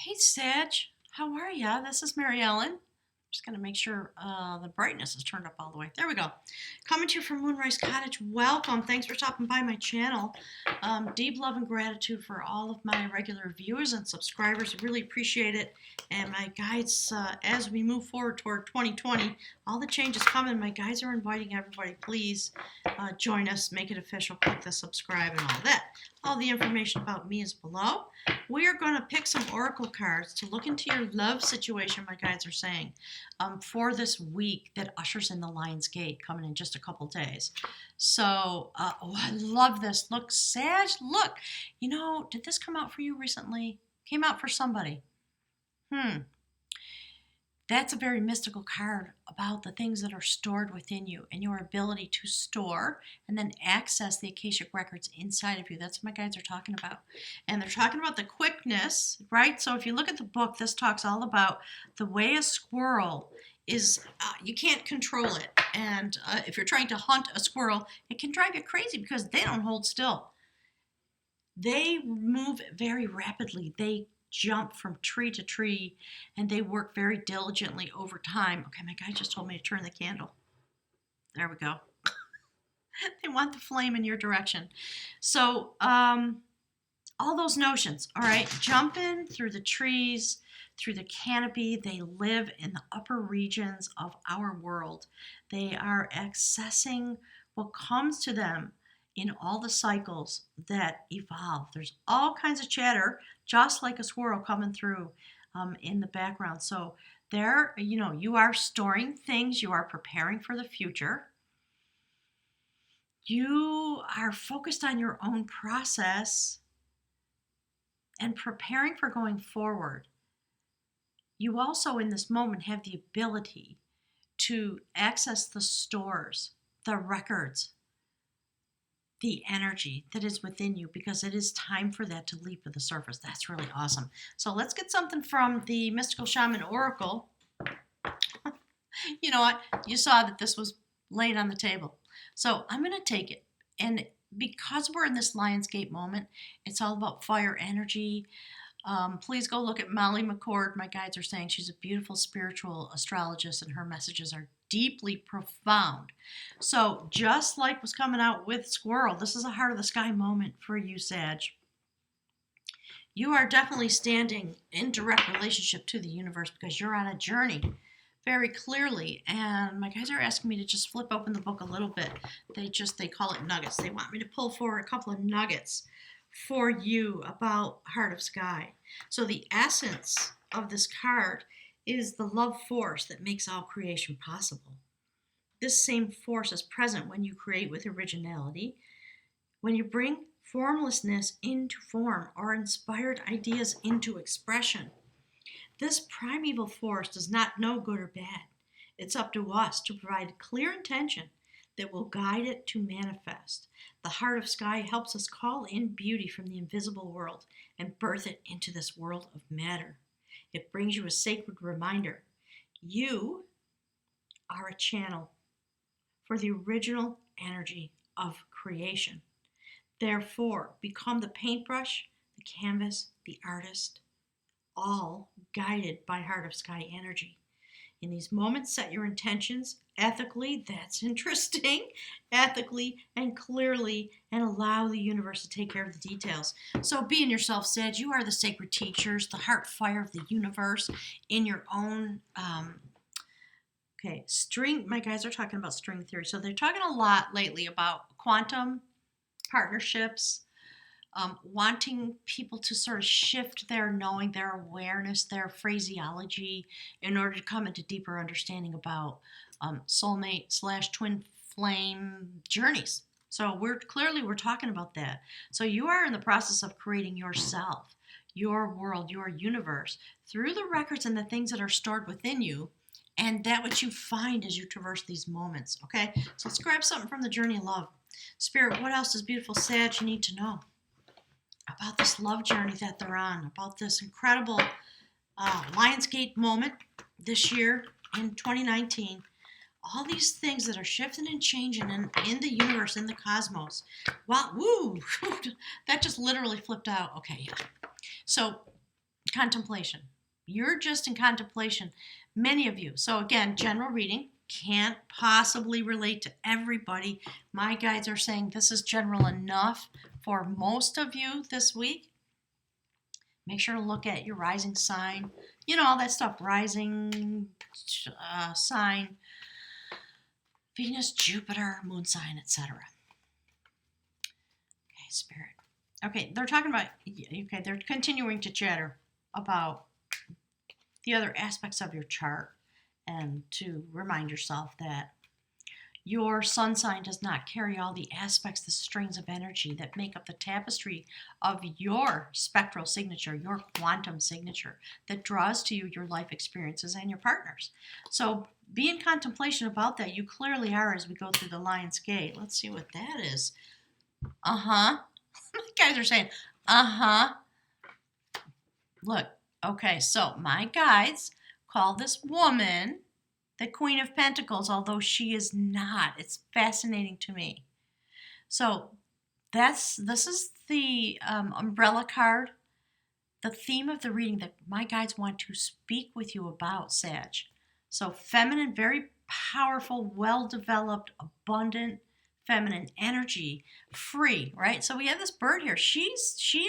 Hey, Sag, how are ya? This is Mary Ellen. Just gonna make sure the brightness is turned up all the way. There we go. Coming to you from Moonrise Cottage. Welcome. Thanks for stopping by my channel. Deep love and gratitude for all of my regular viewers and subscribers. Really appreciate it. And my guides, as we move forward toward 2020, all the changes coming. My guides are inviting everybody. Please join us. Make it official. Click the subscribe and all that. All the information about me is below. We are going to pick some oracle cards to look into your love situation, my guides are saying, for this week that ushers in the Lion's Gate, coming in just a couple days. So, oh, I love this. Look, Sag, look. You know, did this come out for you recently? Came out for somebody. That's a very mystical card about the things that are stored within you and your ability to store and then access the Akashic records inside of you. That's what my guides are talking about. And they're talking about the quickness, right? So if you look at the book, this talks all about the way a squirrel is, you can't control it. And if you're trying to hunt a squirrel, it can drive you crazy because they don't hold still. They move very rapidly. They jump from tree to tree and they work very diligently over time. Okay, my guy just told me to turn the candle. There we go. They want the flame in your direction. So, all those notions, all right, jumping through the trees, through the canopy, they live in the upper regions of our world. They are accessing what comes to them in all the cycles that evolve. There's all kinds of chatter, just like a squirrel coming through in the background. So there, you are storing things, you are preparing for the future. You are focused on your own process and preparing for going forward. You also, in this moment, have the ability to access the stores, the records, the energy that is within you, because it is time for that to leap to the surface. That's really awesome. So let's get something from the Mystical Shaman Oracle. You know what? You saw that this was laid on the table. So I'm going to take it. And because we're in this Lionsgate moment, it's all about fire energy. Please go look at Molly McCord. My guides are saying she's a beautiful spiritual astrologist and her messages are deeply profound. So just like was coming out with Squirrel, this is a heart of the sky moment for you, Sag. You are definitely standing in direct relationship to the universe because you're on a journey very clearly. And my guys are asking me to just flip open the book a little bit. They call it nuggets. They want me to pull forward a couple of nuggets for you about Heart of Sky. So the essence of this card is the love force that makes all creation possible. This same force is present when you create with originality, when you bring formlessness into form or inspired ideas into expression. This primeval force does not know good or bad. It's up to us to provide clear intention that will guide it to manifest. The Heart of Sky helps us call in beauty from the invisible world and birth it into this world of matter. It brings you a sacred reminder. You are a channel for the original energy of creation. Therefore, become the paintbrush, the canvas, the artist, all guided by Heart of Sky energy. In these moments, set your intentions ethically, that's interesting, ethically and clearly, and allow the universe to take care of the details. So be in yourself, Sag. You are the sacred teachers, the heart fire of the universe in your own, string. My guys are talking about string theory. So they're talking a lot lately about quantum partnerships, wanting people to sort of shift their knowing, their awareness, their phraseology in order to come into deeper understanding about soulmate/twin flame journeys. So we're talking about that. So you are in the process of creating yourself, your world, your universe through the records and the things that are stored within you and that which you find as you traverse these moments. Okay, so let's grab something from the Journey of Love. Spirit, what else does beautiful Sag you need to know about this love journey that they're on, about this incredible Lionsgate moment this year in 2019, all these things that are shifting and changing in the universe, in the cosmos. Wow, woo, that just literally flipped out. Okay, yeah. So contemplation. You're just in contemplation, many of you. So again, general reading can't possibly relate to everybody. My guides are saying this is general enough for most of you this week. Make sure to look at your rising sign, all that stuff, rising sign, Venus, Jupiter, moon sign, etc. Okay, Spirit. Okay, they're talking about, they're continuing to chatter about the other aspects of your chart, and to remind yourself that your sun sign does not carry all the aspects, the strings of energy that make up the tapestry of your spectral signature, your quantum signature that draws to you your life experiences and your partners. So be in contemplation about that. You clearly are as we go through the Lion's Gate. Let's see what that is. My guys are saying, Look, okay, so my guides call this woman the Queen of Pentacles, although she is not. It's fascinating to me. So this is the umbrella card, the theme of the reading that my guides want to speak with you about, Sag. So feminine, very powerful, well-developed, abundant, feminine energy, free, right? So we have this bird here. She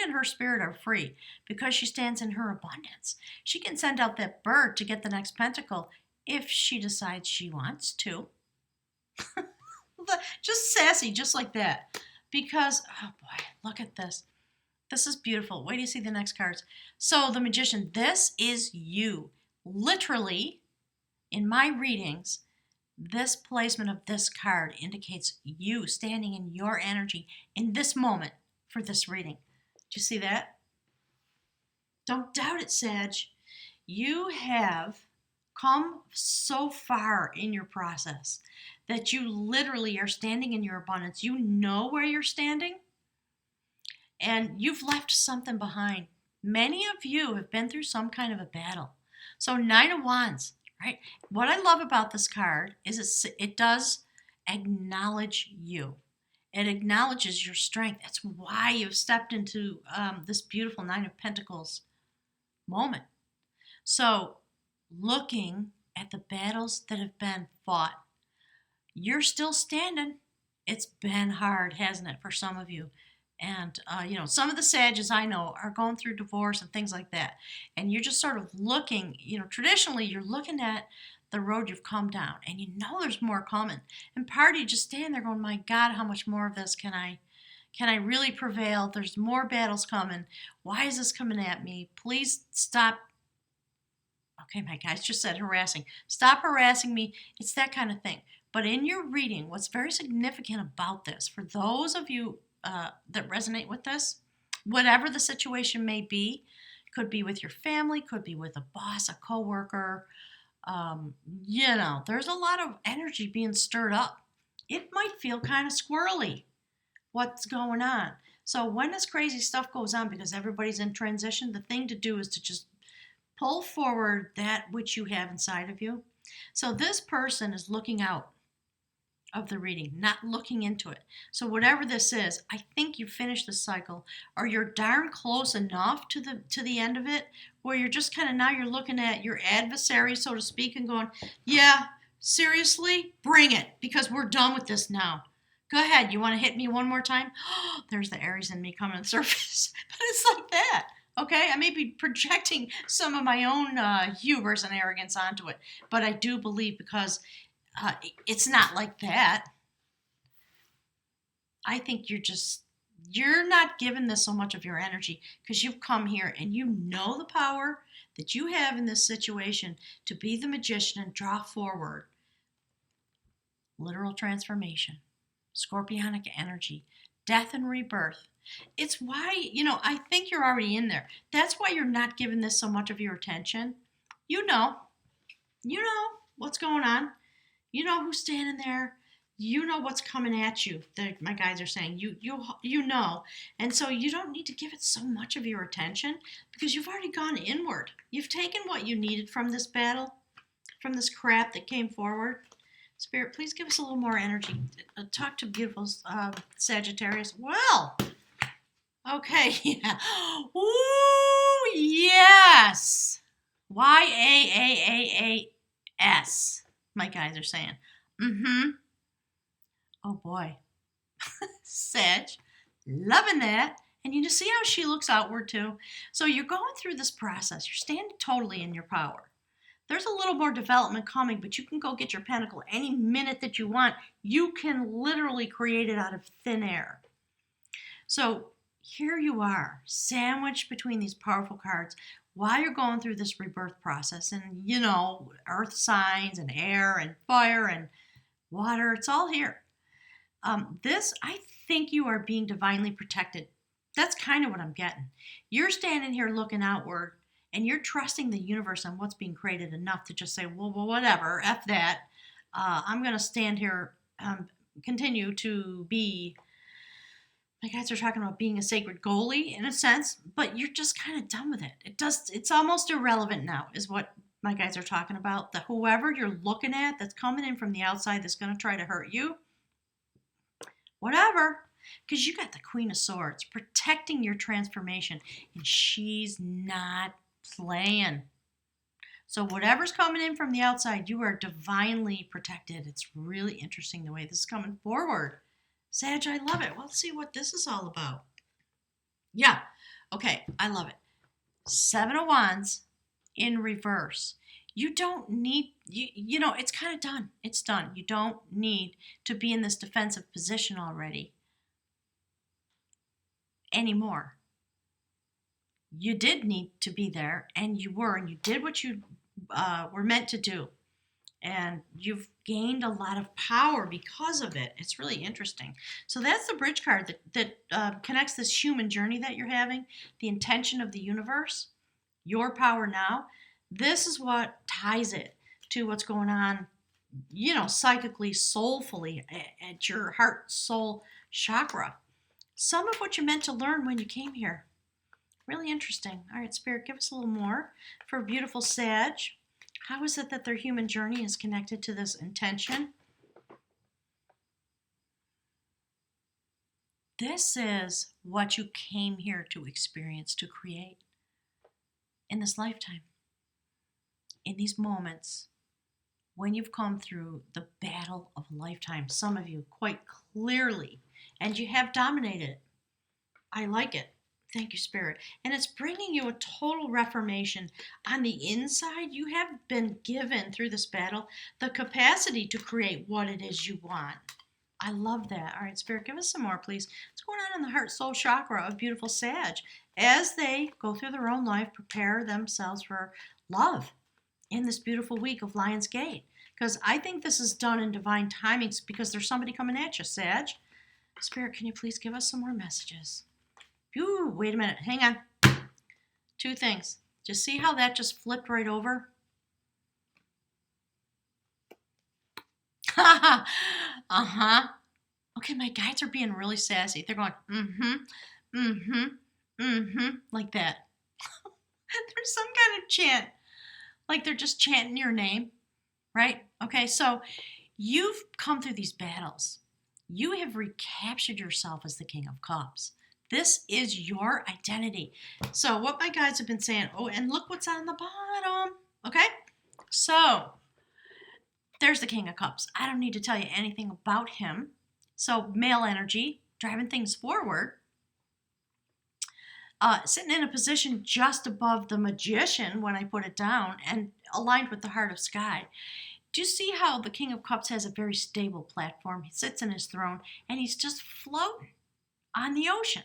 and her spirit are free because she stands in her abundance. She can send out that bird to get the next pentacle if she decides she wants to. Just sassy, just like that. Because, oh boy, look at this. This is beautiful. Wait till you see the next cards. So the Magician, this is you. Literally, in my readings, this placement of this card indicates you standing in your energy in this moment for this reading. Do you see that? Don't doubt it, Sag. You have come so far in your process that you literally are standing in your abundance. You know where you're standing, and you've left something behind. Many of you have been through some kind of a battle. So 9 of Wands. Right? What I love about this card is it does acknowledge you. It acknowledges your strength. That's why you've stepped into this beautiful 9 of Pentacles moment. So looking at the battles that have been fought, you're still standing. It's been hard, hasn't it, for some of you? And, some of the Sages I know are going through divorce and things like that. And you're just sort of looking, traditionally you're looking at the road you've come down and you know there's more coming. And part of you just stand there going, my God, how much more of this can I really prevail? There's more battles coming. Why is this coming at me? Please stop. Okay, my guys just said harassing. Stop harassing me. It's that kind of thing. But in your reading, what's very significant about this, for those of you that resonate with this, whatever the situation may be, could be with your family, could be with a boss, a coworker, there's a lot of energy being stirred up. It might feel kind of squirrely, what's going on. So when this crazy stuff goes on, because everybody's in transition, the thing to do is to just pull forward that which you have inside of you. So this person is looking out of the reading, not looking into it. So whatever this is, I think you finished the cycle, or you're darn close enough to the end of it, where you're just kind of, now you're looking at your adversary, so to speak, and going, yeah, seriously, bring it, because we're done with this now. Go ahead, you want to hit me one more time? Oh, there's the Aries in me coming to the surface. But it's like that. Okay, I may be projecting some of my own hubris and arrogance onto it, but I do believe, because it's not like that. I think you're not giving this so much of your energy, because you've come here and you know the power that you have in this situation to be the Magician and draw forward literal transformation, scorpionic energy, death and rebirth. It's why, I think you're already in there. That's why you're not giving this so much of your attention. You know what's going on. You know who's standing there. You know what's coming at you. My guys are saying you know. And so you don't need to give it so much of your attention, because you've already gone inward. You've taken what you needed from this battle, from this crap that came forward. Spirit, please give us a little more energy. Talk to beautiful Sagittarius. Well, okay, yeah. Ooh, yes. YAAAAS. My guys are saying. Mm-hmm. Oh boy. Sag. Loving that. And you just see how she looks outward too. So you're going through this process. You're standing totally in your power. There's a little more development coming, but you can go get your pentacle any minute that you want. You can literally create it out of thin air. So here you are, sandwiched between these powerful cards while you're going through this rebirth process. And, you know, earth signs and air and fire and water, it's all here. I think you are being divinely protected. That's kind of what I'm getting. You're standing here looking outward and you're trusting the universe on what's being created enough to just say, well whatever, F that. I'm going to stand here, continue to be, my guys are talking about being a sacred goalie in a sense, but you're just kind of done with it. It's almost irrelevant now, is what my guys are talking about. That whoever you're looking at that's coming in from the outside that's going to try to hurt you, whatever, because you got the Queen of Swords protecting your transformation, and she's not playing. So whatever's coming in from the outside, you are divinely protected. It's really interesting the way this is coming forward. Sag, I love it. Well, let's see what this is all about. Yeah, okay, I love it. 7 of Wands in reverse. You don't need, you know, it's kind of done. It's done. You don't need to be in this defensive position already anymore. You did need to be there, and you were, and you did what you were meant to do. And you've gained a lot of power because of it. It's really interesting. So that's the bridge card that connects this human journey that you're having, the intention of the universe, your power now. This is what ties it to what's going on, you know, psychically, soulfully, at your heart, soul chakra. Some of what you meant to learn when you came here. Really interesting. All right, Spirit, give us a little more for beautiful Sag. How is it that their human journey is connected to this intention? This is what you came here to experience, to create in this lifetime. In these moments, when you've come through the battle of a lifetime, some of you quite clearly, and you have dominated it. I like it. Thank you, Spirit. And it's bringing you a total reformation. On the inside, you have been given, through this battle, the capacity to create what it is you want. I love that. All right, Spirit, give us some more, please. What's going on in the heart, soul chakra of beautiful Sag as they go through their own life, prepare themselves for love in this beautiful week of Lion's Gate? Because I think this is done in divine timings because there's somebody coming at you, Sag. Spirit, can you please give us some more messages? Ooh, wait a minute. Hang on. 2 things. Just see how that just flipped right over? Uh-huh. Okay, my guides are being really sassy. They're going, like that. There's some kind of chant. Like they're just chanting your name, right? Okay, so you've come through these battles. You have recaptured yourself as the King of Cups. This is your identity. So what my guides have been saying, oh, and look what's on the bottom, okay? So there's the King of Cups. I don't need to tell you anything about him. So male energy, driving things forward. Sitting in a position just above the Magician when I put it down and aligned with the Heart of Sky. Do you see how the King of Cups has a very stable platform? He sits in his throne and he's just floating on the ocean.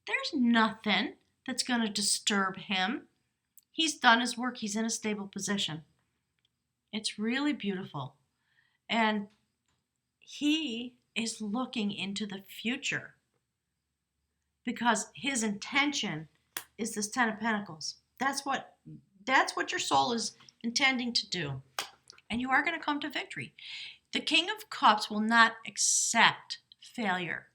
There's nothing that's going to disturb him. He's done his work. He's in a stable position. It's really beautiful. And he is looking into the future because his intention is this 10 of Pentacles. That's what your soul is intending to do. And you are going to come to victory. The King of Cups will not accept failure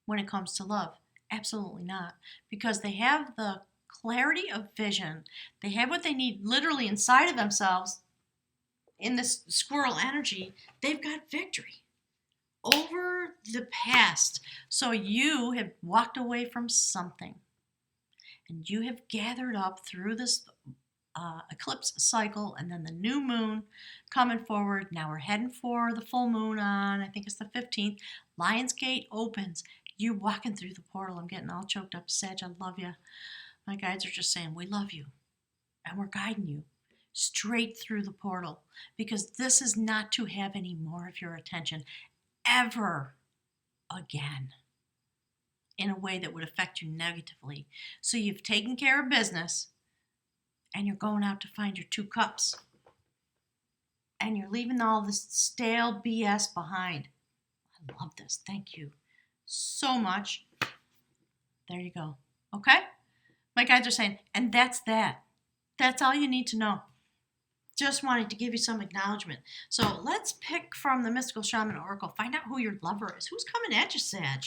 when it comes to love. Absolutely not. Because they have the clarity of vision. They have what they need literally inside of themselves. In this squirrel energy, they've got victory over the past. So you have walked away from something. And you have gathered up through this eclipse cycle and then the new moon coming forward. Now we're heading for the full moon on, I think it's the 15th. Lion's Gate opens. You're walking through the portal. I'm getting all choked up. Sag, I love you. My guides are just saying, we love you. And we're guiding you straight through the portal because this is not to have any more of your attention ever again in a way that would affect you negatively. So you've taken care of business and you're going out to find your 2 cups. And you're leaving all this stale BS behind. I love this. Thank you so much. There you go. Okay? My guides are saying, and that's that. That's all you need to know. Just wanted to give you some acknowledgement. So let's pick from the Mystical Shaman Oracle. Find out who your lover is. Who's coming at you, Sag?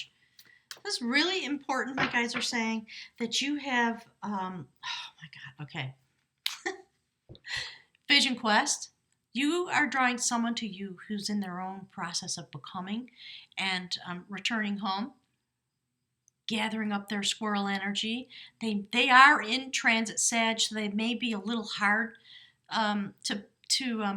This is really important. My guides are saying that you have, oh my God, okay. Vision Quest. You are drawing someone to you who's in their own process of becoming and returning home, gathering up their squirrel energy. They are in transit, Sag, so they may be a little hard to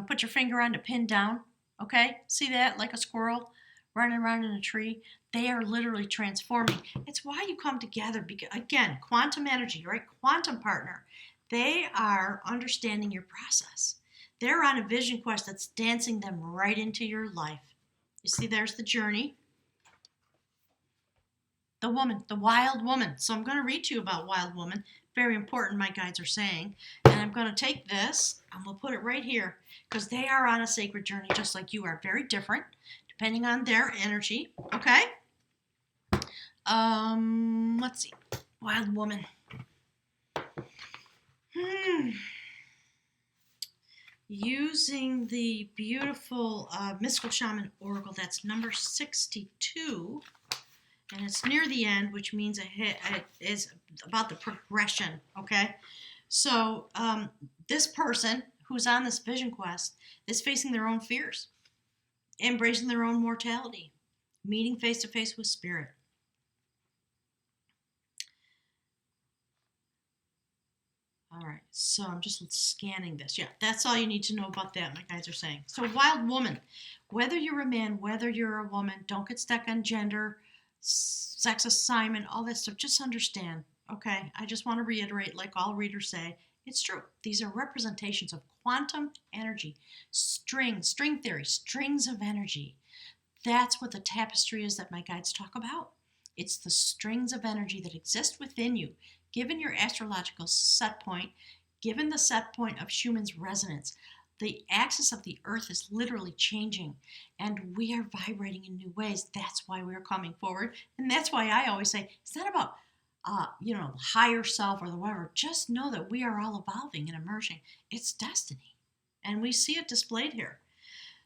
put your finger on to pin down. Okay, see that, like a squirrel running around in a tree. They are literally transforming. It's why you come together. Because, again, quantum energy, right? Quantum partner. They are understanding your process. They're on a vision quest that's dancing them right into your life. You see, there's the journey. The woman, the wild woman. So I'm going to read to you about wild woman. Very important, my guides are saying. And I'm going to take this and we'll put it right here because they are on a sacred journey just like you are. Very different depending on their energy. Okay? Let's see. Wild woman. Using the beautiful Mystical Shaman Oracle, that's number 62, and it's near the end, which means it is about the progression, okay? So this person who's on this vision quest is facing their own fears, embracing their own mortality, meeting face-to-face with spirit. All right, so I'm just scanning this. Yeah, that's all you need to know about that, my guides are saying. So wild woman, whether you're a man, whether you're a woman, don't get stuck on gender, sex assignment, all that stuff. Just understand, okay? I just want to reiterate, like all readers say, it's true. These are representations of quantum energy, string theory, strings of energy. That's what the tapestry is that my guides talk about. It's the strings of energy that exist within you. Given your astrological set point, given the set point of Schumann's resonance, the axis of the earth is literally changing and we are vibrating in new ways. That's why we're coming forward. And that's why I always say, it's not about, higher self or the whatever. Just know that we are all evolving and emerging. It's destiny. And we see it displayed here.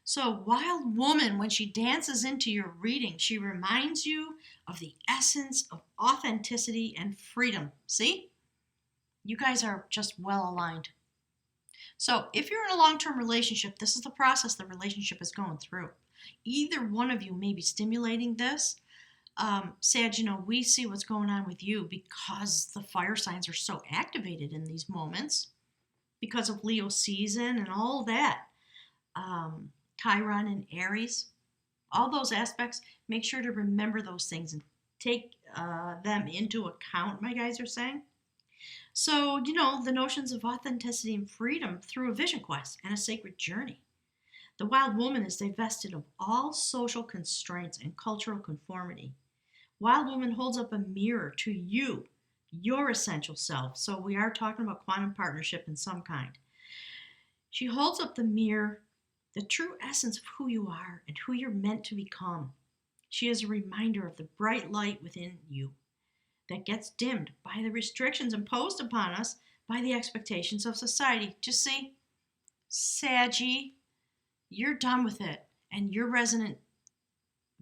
So wild woman, when she dances into your reading, she reminds you of the essence of authenticity and freedom. See? You guys are just well aligned. So if you're in a long-term relationship, this is the process the relationship is going through. Either one of you may be stimulating this. Sag, we see what's going on with you because the fire signs are so activated in these moments because of Leo season and all that. Chiron and Aries, all those aspects, make sure to remember those things and take them into account, my guys are saying. So, the notions of authenticity and freedom through a vision quest and a sacred journey. The wild woman is divested of all social constraints and cultural conformity. Wild woman holds up a mirror to you, your essential self. So we are talking about quantum partnership in some kind. She holds up the mirror, the true essence of who you are and who you're meant to become. She is a reminder of the bright light within you that gets dimmed by the restrictions imposed upon us by the expectations of society. Just see, Saggy, you're done with it, and your resonant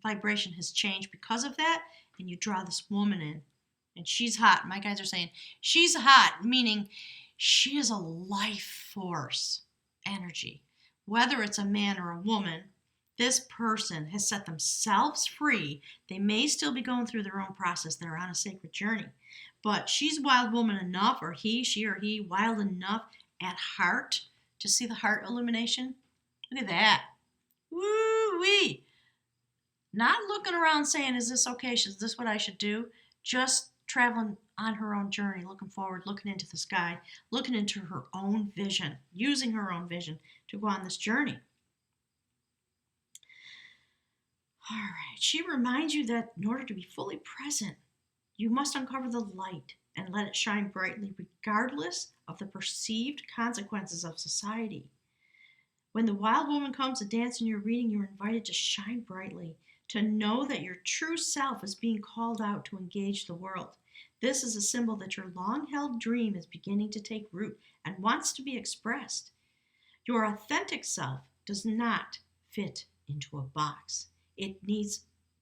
vibration has changed because of that, and you draw this woman in, and she's hot. My guys are saying she's hot, meaning she is a life force energy. Whether it's a man or a woman, This person has set themselves free. They may still be going through their own process. They're on a sacred journey. But she's wild woman enough, or she or he, wild enough at heart to see the heart illumination. Look at that. Woo-wee. Not looking around saying, is this okay? Is this what I should do? Just traveling on her own journey, looking forward, looking into the sky, looking into her own vision, using her own vision to go on this journey. All right. She reminds you that in order to be fully present, you must uncover the light and let it shine brightly, regardless of the perceived consequences of society. When the wild woman comes to dance in your reading, you're invited to shine brightly, to know that your true self is being called out to engage the world. This is a symbol that your long-held dream is beginning to take root and wants to be expressed. Your authentic self does not fit into a box. It needs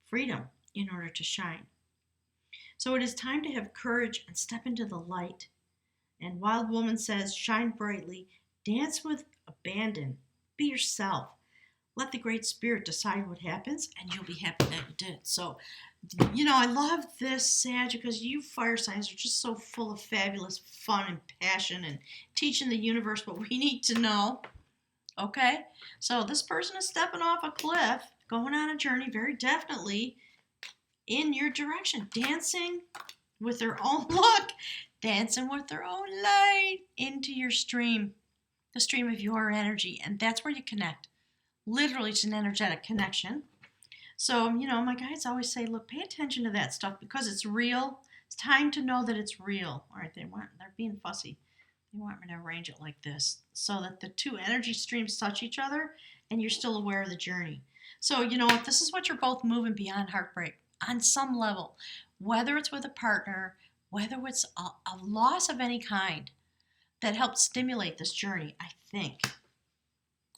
freedom in order to shine. So it is time to have courage and step into the light. And Wild Woman says, shine brightly, dance with abandon, be yourself. Let the Great Spirit decide what happens, and you'll be happy that you did. So, I love this, Sag, because you fire signs are just so full of fabulous fun and passion and teaching the universe what we need to know. Okay? So this person is stepping off a cliff, going on a journey very definitely in your direction, dancing with their own look, dancing with their own light into your stream, the stream of your energy. And that's where you connect. Literally, it's an energetic connection. So, my guides always say, look, pay attention to that stuff because it's real. It's time to know that it's real. All right, they're being fussy. They want me to arrange it like this so that the two energy streams touch each other and you're still aware of the journey. So, if this is what you're both moving beyond heartbreak on some level, whether it's with a partner, whether it's a loss of any kind that helped stimulate this journey, I think,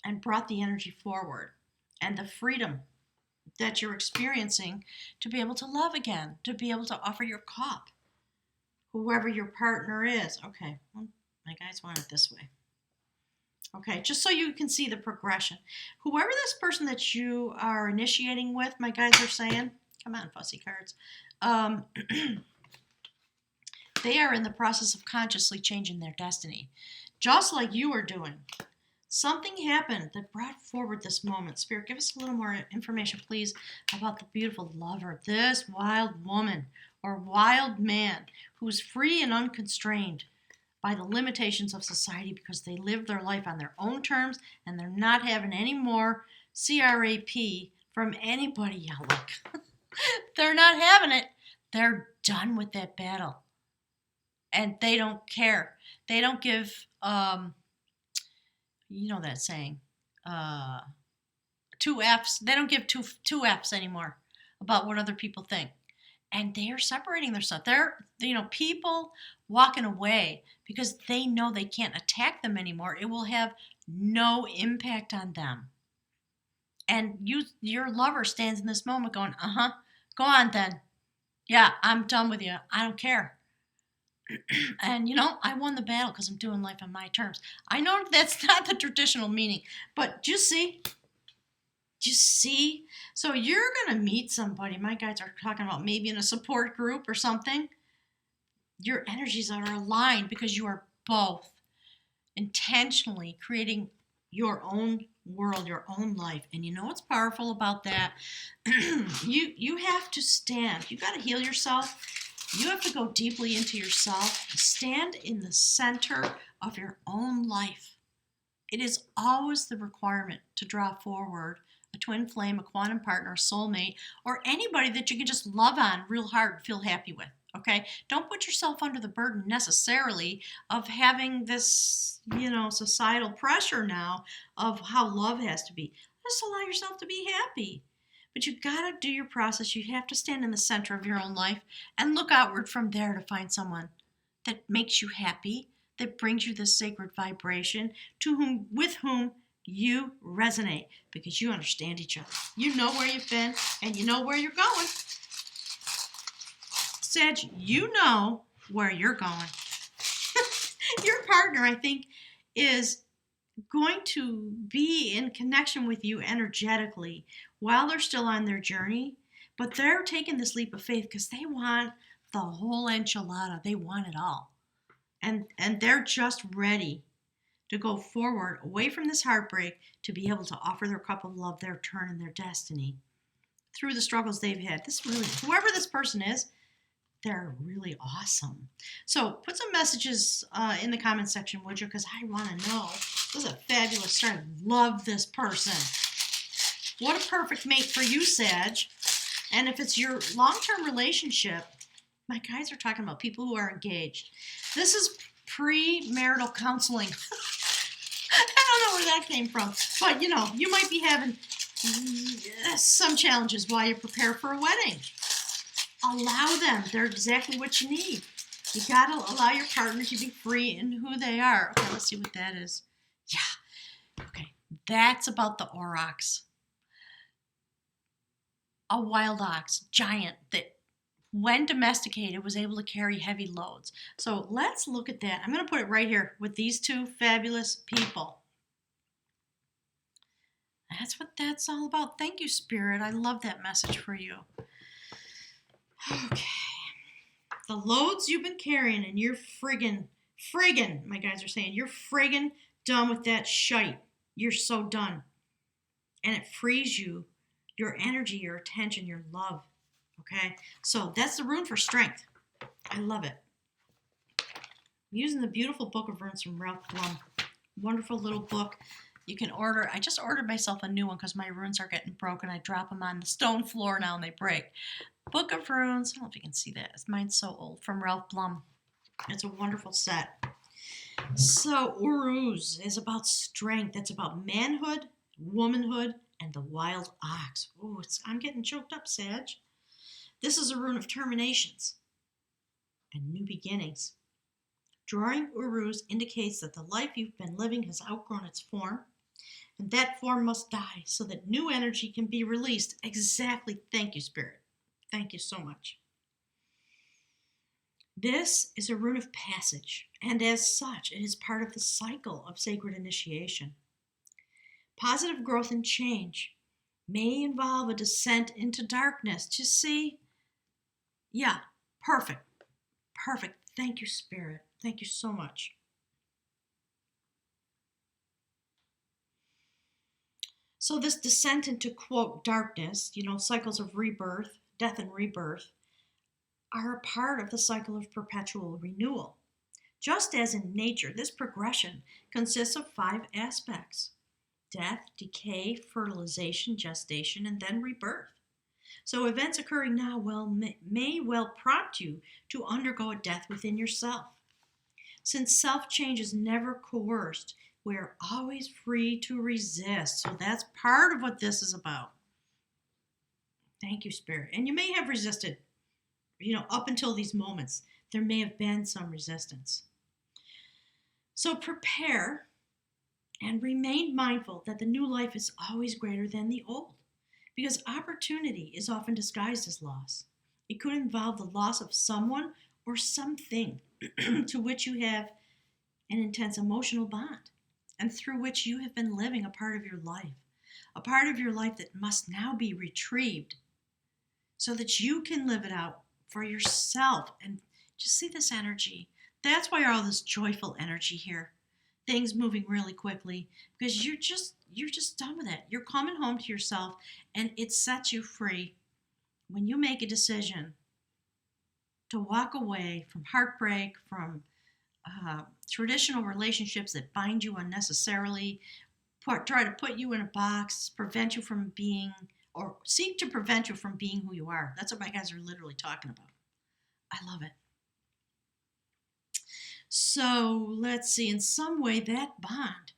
and brought the energy forward and the freedom that you're experiencing to be able to love again, to be able to offer your cup, whoever your partner is. Okay, well, my guys want it this way. Okay, just so you can see the progression. Whoever this person that you are initiating with, my guys are saying, come on, fussy cards. They are in the process of consciously changing their destiny, just like you are doing. Something happened that brought forward this moment. Spirit, give us a little more information, please, about the beautiful lover, this wild woman or wild man who's free and unconstrained by the limitations of society because they live their life on their own terms and they're not having any more CRAP from anybody. Look, they're not having it. They're done with that battle. And they don't care. They don't give... you know that saying, 2 F's. They don't give two F's anymore about what other people think. And they are separating themselves. They're, people walking away because they know they can't attack them anymore. It will have no impact on them. And your lover stands in this moment going, go on then. Yeah, I'm done with you. I don't care. And, I won the battle because I'm doing life on my terms. I know that's not the traditional meaning, but just see. So you're going to meet somebody. My guides are talking about maybe in a support group or something. Your energies are aligned because you are both intentionally creating your own world, your own life. And you know what's powerful about that? You have to stand. You got to heal yourself. You have to go deeply into yourself. Stand in the center of your own life. It is always the requirement to draw forward a twin flame, a quantum partner, a soulmate, or anybody that you can just love on real hard and feel happy with. Okay? Don't put yourself under the burden necessarily of having this, societal pressure now of how love has to be. Just allow yourself to be happy. But you got to do your process. You have to stand in the center of your own life and look outward from there to find someone that makes you happy, that brings you this sacred vibration, with whom you resonate because you understand each other. You know where you've been and you know where you're going. Sag, you know where you're going. Your partner, I think, is going to be in connection with you energetically while they're still on their journey, but they're taking this leap of faith because they want the whole enchilada. They want it all. And they're just ready to go forward away from this heartbreak to be able to offer their cup of love, their turn, and their destiny through the struggles they've had. This really, whoever this person is, they're really awesome. So put some messages in the comment section, would you? Because I want to know. This is a fabulous start. Love this person. What a perfect mate for you, Sag. And if it's your long-term relationship, my guys are talking about people who are engaged. This is premarital counseling. I don't know where that came from. But, you might be having some challenges while you prepare for a wedding. Allow them. They're exactly what you need. You got to allow your partner to be free in who they are. Okay, let's see what that is. Yeah. Okay. That's about the aurochs. A wild ox, giant, that when domesticated was able to carry heavy loads. So let's look at that. I'm going to put it right here with these two fabulous people. That's what that's all about. Thank you, Spirit. I love that message for you. Okay. The loads you've been carrying, and you're friggin', my guys are saying, you're friggin' done with that shite. You're so done. And it frees you, your energy, your attention, your love. Okay? So that's the rune for strength. I love it. I'm using the beautiful book of runes from Ralph Blum. Wonderful little book. You can order. I just ordered myself a new one because my runes are getting broken. I drop them on the stone floor now and they break. Book of Runes. I don't know if you can see that. Mine's so old. From Ralph Blum. It's a wonderful set. So Uruz is about strength. It's about manhood, womanhood, and the wild ox. Oh, I'm getting choked up, Sag. This is a rune of terminations and new beginnings. Drawing Uruz indicates that the life you've been living has outgrown its form, and that form must die so that new energy can be released. Exactly. Thank you, Spirit. Thank you so much. This is a rune of passage, and as such, it is part of the cycle of sacred initiation. Positive growth and change may involve a descent into darkness. Just see? Yeah, perfect. Perfect. Thank you, Spirit. Thank you so much. So this descent into, quote, darkness, cycles of rebirth, death and rebirth, are a part of the cycle of perpetual renewal. Just as in nature, this progression consists of 5 aspects: death, decay, fertilization, gestation, and then rebirth. So events occurring now may well prompt you to undergo a death within yourself. Since self-change is never coerced, we are always free to resist. So that's part of what this is about. Thank you, Spirit. And you may have resisted, up until these moments. There may have been some resistance. So prepare and remain mindful that the new life is always greater than the old, because opportunity is often disguised as loss. It could involve the loss of someone or something to which you have an intense emotional bond, and through which you have been living a part of your life that must now be retrieved so that you can live it out for yourself. And just see this energy. That's why all this joyful energy here. Things moving really quickly, because you're just done with it. You're coming home to yourself, and it sets you free when you make a decision to walk away from heartbreak, from traditional relationships that bind you unnecessarily, try to put you in a box, prevent you from being, or seek to prevent you from being who you are. That's what my guys are literally talking about. I love it. So let's see, in some way that bond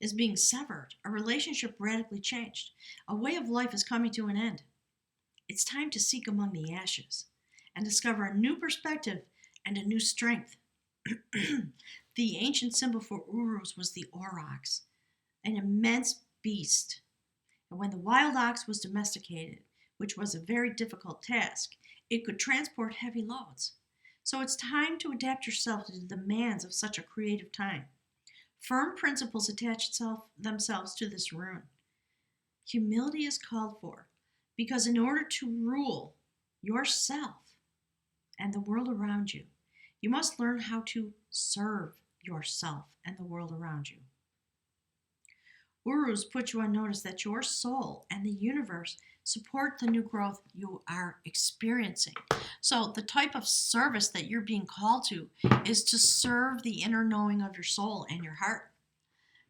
is being severed. A relationship radically changed. A way of life is coming to an end. It's time to seek among the ashes and discover a new perspective and a new strength. The ancient symbol for Uruz was the aurochs, an immense beast. And when the wild ox was domesticated, which was a very difficult task, it could transport heavy loads. So it's time to adapt yourself to the demands of such a creative time. Firm principles attach themselves to this rune. Humility is called for because in order to rule yourself and the world around you, you must learn how to serve yourself and the world around you. Urus put you on notice that your soul and the universe support the new growth you are experiencing. So the type of service that you're being called to is to serve the inner knowing of your soul and your heart,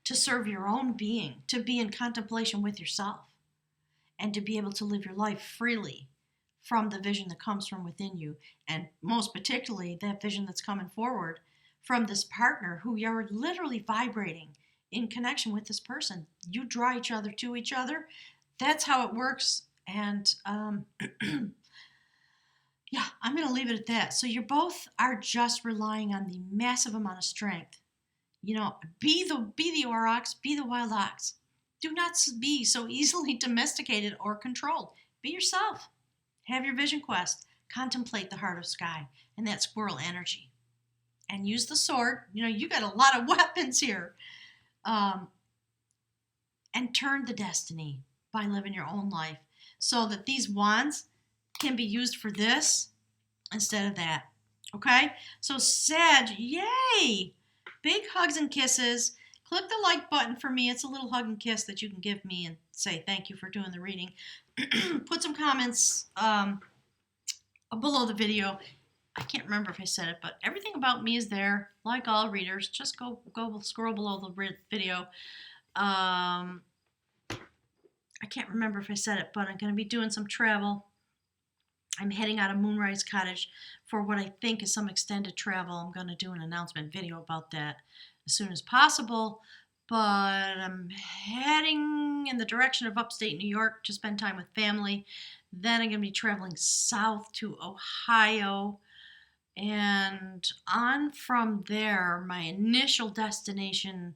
to serve your own being, to be in contemplation with yourself, and to be able to live your life freely from the vision that comes from within you, and most particularly that vision that's coming forward from this partner who you're literally vibrating in connection with. This person, you draw each other to each other. That's how it works. And yeah, I'm going to leave it at that. So you both are just relying on the massive amount of strength. You know, be the aurochs, be the wild ox. Do not be so easily domesticated or controlled. Be yourself. Have your vision quest. Contemplate the heart of sky and that squirrel energy. And use the sword. You know, you got a lot of weapons here. And turn the destiny by living your own life so that these wands can be used for this instead of that. Okay? So Sag, yay! Big hugs and kisses. Click the like button for me. It's a little hug and kiss that you can give me and say thank you for doing the reading. Put some comments below the video. I can't remember if I said it, but everything about me is there. Like all readers, just go scroll below the video. I can't remember if I said it, but I'm going to be doing some travel. I'm heading out of Moonrise Cottage for what I think is some extended travel. I'm going to do an announcement video about that as soon as possible. But I'm heading in the direction of upstate New York to spend time with family. Then I'm going to be traveling south to Ohio. And on from there, my initial destination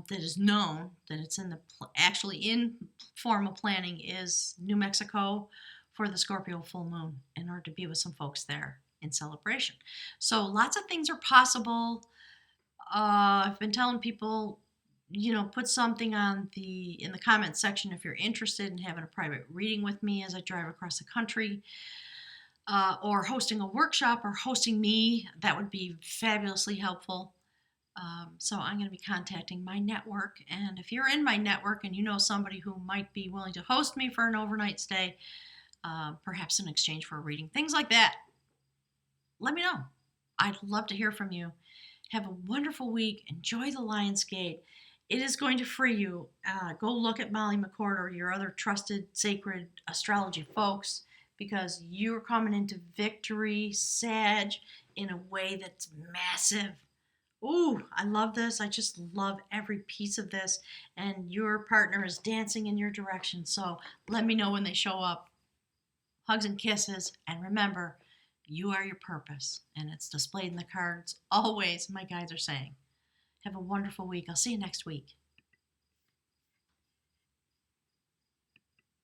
that is known, that it's in actually in formal planning, is New Mexico for the Scorpio full moon in order to be with some folks there in celebration. So lots of things are possible. I've been telling people, you know, put something in the comment section if you're interested in having a private reading with me as I drive across the country. Or hosting a workshop or hosting me. That would be fabulously helpful. So I'm going to be contacting my network. And if you're in my network and you know somebody who might be willing to host me for an overnight stay, perhaps in exchange for a reading, things like that, let me know. I'd love to hear from you. Have a wonderful week. Enjoy the Lion's Gate. It is going to free you. Go look at Molly McCord or your other trusted sacred astrology folks, because you're coming into victory, Sag, in a way that's massive. Ooh, I love this. I just love every piece of this. And your partner is dancing in your direction. So let me know when they show up. Hugs and kisses. And remember, you are your purpose. And it's displayed in the cards always, my guides are saying. Have a wonderful week. I'll see you next week.